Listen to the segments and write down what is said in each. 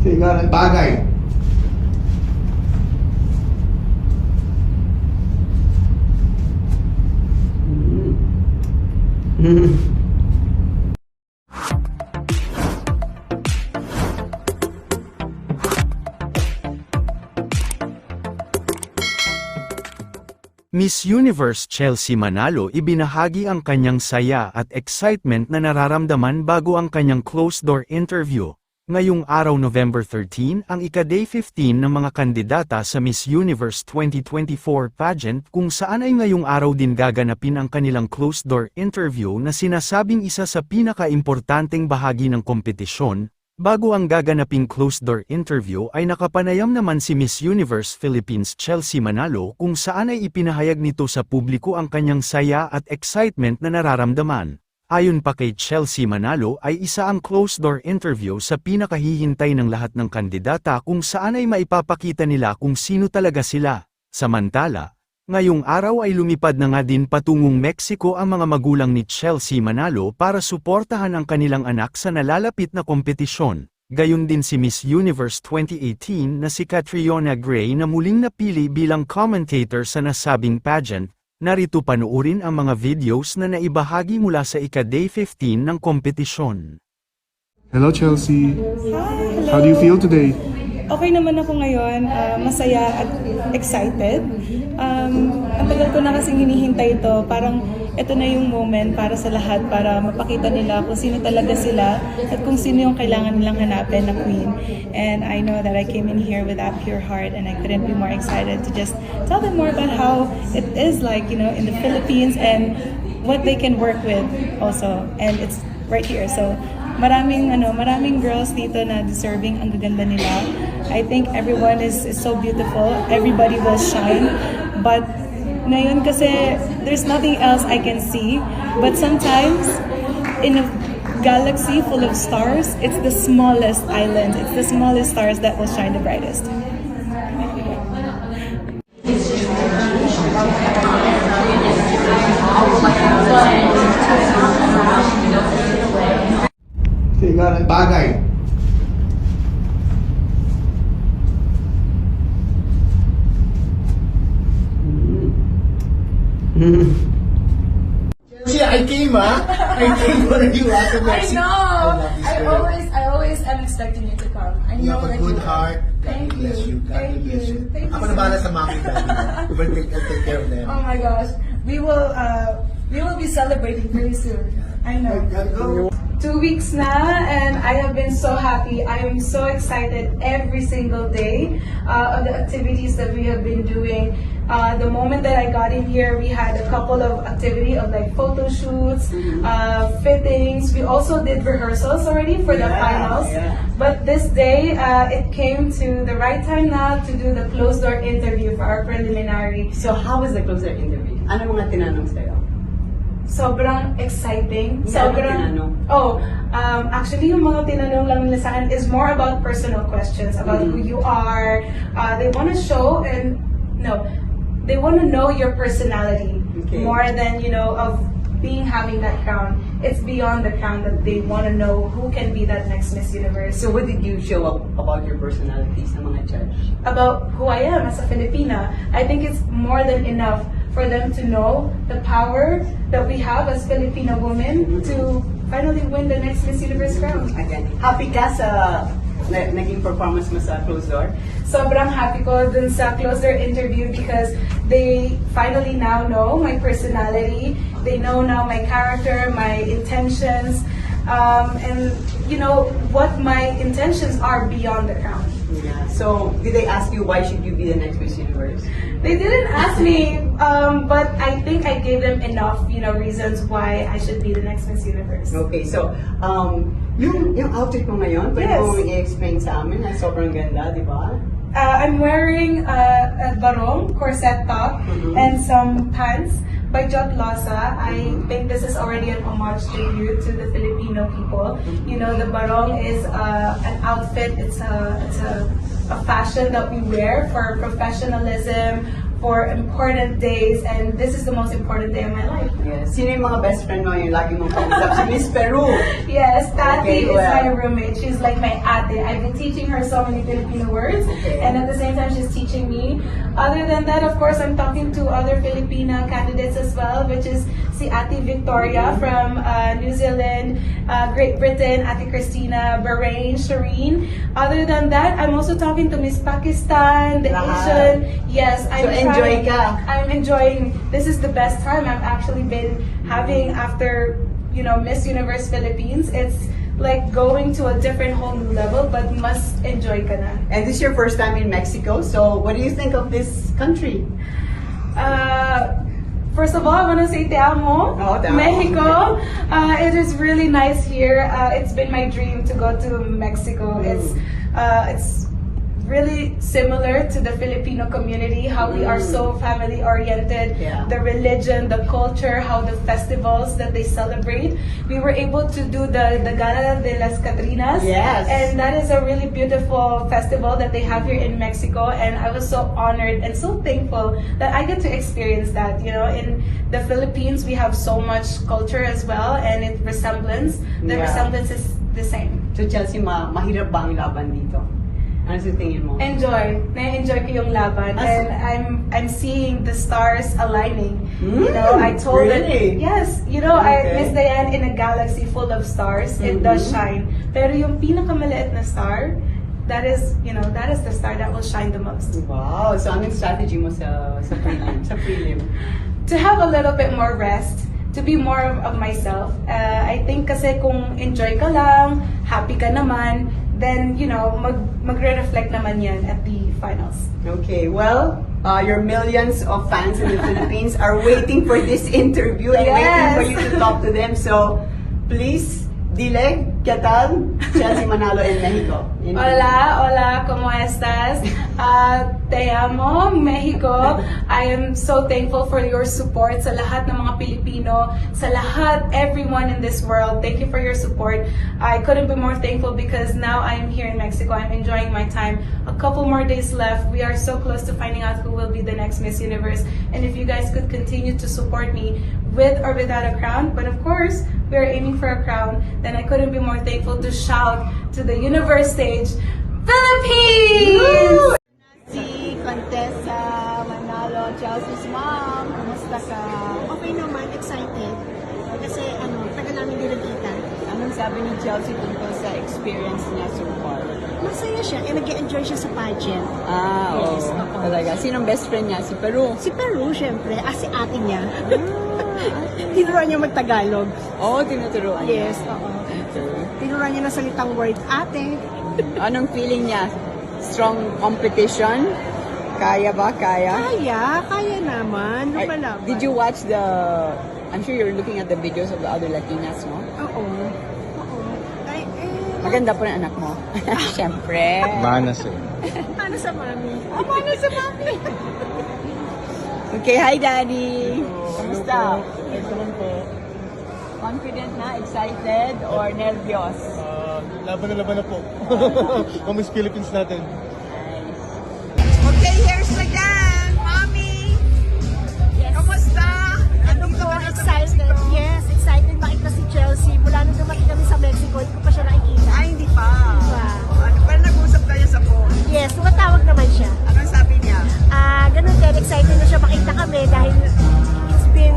Kailangan bagay. Miss Universe Chelsea Manalo ibinahagi ang kanyang saya at excitement na nararamdaman bago ang kanyang closed-door interview. Ngayong araw November 13 ang ika-day 15 ng mga kandidata sa Miss Universe 2024 pageant kung saan ay ngayong araw din gaganapin ang kanilang closed-door interview na sinasabing isa sa pinaka-importanteng bahagi ng kompetisyon. Bago ang gaganaping closed-door interview ay nakapanayam naman si Miss Universe Philippines Chelsea Manalo kung saan ay ipinahayag nito sa publiko ang kanyang saya at excitement na nararamdaman. Ayon pa kay Chelsea Manalo ay isa ang closed-door interview sa pinakahihintay ng lahat ng kandidata kung saan ay maipapakita nila kung sino talaga sila. Samantala, ngayong araw ay lumipad na nga din patungong Mexico ang mga magulang ni Chelsea Manalo para suportahan ang kanilang anak sa nalalapit na kompetisyon. Gayon din si Miss Universe 2018 na si Catriona Gray na muling napili bilang commentator sa nasabing pageant. Narito panuorin ang mga videos na naibahagi mula sa ika-day 15 ng kompetisyon. Hello Chelsea, Hi, hello. how do you feel today? Okay naman ako ngayon, masaya at excited. Ang tagal ko na kasing hinihintay ito, parang ito na yung moment para sa lahat, para mapakita nila kung sino talaga sila at kung sino yung kailangan nilang hanapin na queen. And I know that I came in here with that pure heart and I couldn't be more excited to just tell them more about how it is like, you know, in the Philippines and what they can work with also. And it's right here. So maraming girls dito na deserving, ang gaganda nila. I think everyone is so beautiful. Everybody will shine. But ngayon kasi there's nothing else I can see. But sometimes in a galaxy full of stars, it's the smallest island. It's the smallest stars that will shine the brightest. Kailangan bagay. Chelsea, I came, I came for you after I Mexico. know. love this girl. I always am expecting you to come. I You know have a that good you will. heart. Thank God bless you. you. God Thank bless you. you. Thank you Ako so na bahala much. sa mami daddy mo. I'll take care of them. Oh my gosh. We will be celebrating very soon. I know. Gotta go. 2 weeks na, and I have been so happy. I am so excited every single day of the activities that we have been doing. The moment that I got in here, we had a couple of activity of like photo shoots, fittings. We also did rehearsals already for the finals. yeah. But this day, it came to the right time now to do the closed door interview for our preliminary. So how was the closer interview? Ano mga tinanong sa'yo? Sobrang exciting. Ano tinanong? Actually, yung mga tinanong lang nila sa akin is more about personal questions, about who you are. They want to show they want to know your personality Okay. more than, of having that crown. It's beyond the crown that they want to know who can be that next Miss Universe. So what did you show up about your personality sa mga judge? About who I am as a Filipina. I think it's more than enough for them to know the power that we have as Filipino women to finally win the next Miss Universe crown. Again, happy ka sa naging performance mo sa closed door? Sobrang happy ko dun sa closer interview because they finally now know my personality. They know now my character, my intentions, and what my intentions are beyond the crown. Yeah. So did they ask you why should you be the next Miss Universe? They didn't ask me, but I think I gave them enough, reasons why I should be the next Miss Universe. Okay, so yung outfit mo ngayon, pwede Yes. mo i-explain sa amin na sobrang ganda, di ba? I'm wearing a barong corset top and some pants by Jot Losa. I think this is already an homage tribute to the Filipino people. The barong is an outfit. It's a fashion that we wear for professionalism, for important days, and this is the most important day of my life. Yes. Sino yung mga best friend mo yung lagi mong pag-usap? Si Miss Peru. Yes, Tati Okay, is well. my roommate. She's like my ate. I've been teaching her so many Filipino words, Okay. and at the same time, she's teaching me. Other than that, of course, I'm talking to other Filipina candidates as well, which is si Ate Victoria from New Zealand, Great Britain, Ate Christina, Bahrain, Shireen. Other than that, I'm also talking to Miss Pakistan, the Lahat. Asian. Yes, I'm So, enjoy trying- ka. I'm enjoying. This is the best time I've actually been having after, you know, Miss Universe Philippines. It's like going to a different whole new level, but must enjoy ka na. And this is your first time in Mexico, so what do you think of this country? First of all, I want to say te amo, Oh, te amo. Mexico. It is really nice here. It's been my dream to go to Mexico. It's really similar to the Filipino community, how we are so family oriented, Yeah. the religion, the culture, how the festivals that they celebrate. We were able to do the Gala de las Catrinas. Yes. And that is a really beautiful festival that they have here in Mexico, and I was so honored and so thankful that I get to experience that. You know, in the Philippines, we have so much culture as well, and the Yeah. resemblance is the same. So Chelsea, mahirap ba ang laban dito? Ano sa tingin mo? Na-enjoy ko yung laban, As- and I'm seeing the stars aligning. You know, I told really? it. Yes, you know, Okay. Miss Diane, in a galaxy full of stars, it does shine. Pero yung pinakamaliit na star, that is the star that will shine the most. Wow, so anong strategy mo sa prelim? Sa prelim? To have a little bit more rest, to be more of myself. I think kasi kung enjoy ka lang, happy ka naman, then, you know, magre-reflect naman yan at the finals. Okay, well, your millions of fans in the Philippines are waiting for this interview and waiting Yes. for you to talk to them. So, please, dile, ¿qué tal? Chelsea Manalo in Mexico. Hola, ¿cómo estás? Te amo, Mexico. I am so thankful for your support sa lahat ng mga Pilipino, sa lahat, everyone in this world. Thank you for your support. I couldn't be more thankful because now I'm here in Mexico. I'm enjoying my time. A couple more days left. We are so close to finding out who will be the next Miss Universe. And if you guys could continue to support me with or without a crown, but of course, we are aiming for a crown, then I couldn't be more thankful to shout to the universe stage, Philippines! Si Contessa Manalo, Chelsea's mom, kumusta ka? Okay naman, excited. Kasi tagal namin din nagkita. Anong sabi ni Chelsea tungkol sa experience niya so far? Masaya siya, nag-enjoy siya sa pageant. Oo. Talaga. Sinong best friend niya? Si Peru? Si Peru, syempre, si ate niya. Tinuruan niya mag-Tagalog. Oo, tinuturuan niya. Yes, oo. Tinuruan niya na salitang word, ate. Anong feeling niya? Strong competition? Kaya ba? Kaya? Kaya naman. Ay, Lumalaban. did you watch the... I'm sure you're looking at the videos of the other Latinas, no? Oo. Ay, Maganda po ng anak mo. Siyempre. Manas eh. ano sa mami? Ano sa mami? Okay, hi Daddy! Kamusta? Excellent po. Confident na? Excited? Or nervyos? Laban na po. Ang Miss Philippines natin. Okay, here's the gang, Mommy. Kamusta? Ano po, excited. Yes, excited makita si Chelsea. Mula nung dumating kami sa Mexico, hindi ko pa siya nakikita. Ay, hindi pa. Diba? Ano, parang nag-usap kayo sa phone. Yes, tumatawag naman siya. Anong sabi niya? Ganun din, excited na siya makita kami dahil it's been,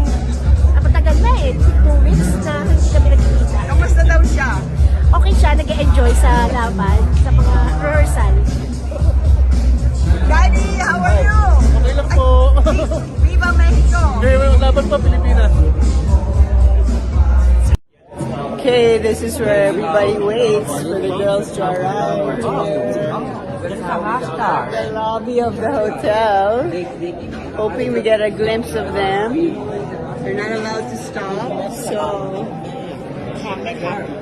matagal na 2 weeks na hindi kami nagkikita. Kamusta daw siya? Okay siya, nag-enjoy sa laban, sa mga rehearsal. Daddy, how are you? Okay lang po. Viva Mexico! Laban pa Pilipinas. Okay, this is where everybody waits for the girls to arrive. The lobby of the hotel. Hoping we get a glimpse of them. They're not allowed to stop, so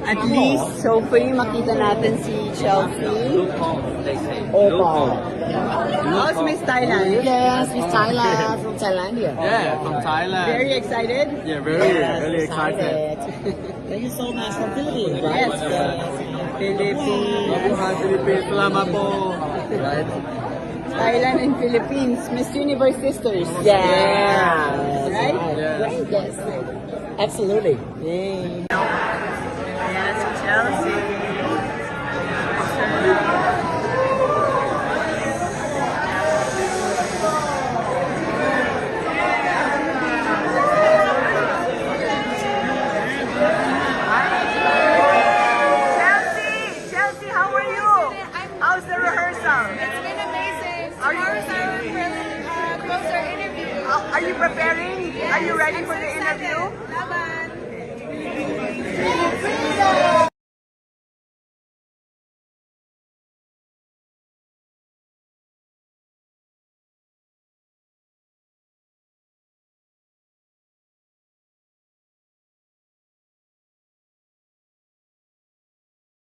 at least hopefully makita natin si Chelsea. Opa. How's Miss Thailand? Yes, Miss Tyla from Thailandia. Yeah, from Thailand. Very excited? Yeah, really excited. Thank you so much for Philippines. Yes. Philippines. Philippines. Salamat po. Right. Thailand and Philippines, Miss Universe sisters. Yeah. Right? Yes. Yes. Absolutely. Ayan si Chelsea. Chelsea, how are you? How's the rehearsal? It's been amazing. Tomorrow's our closer interview. Are you preparing? Are you ready for the interview? Laban.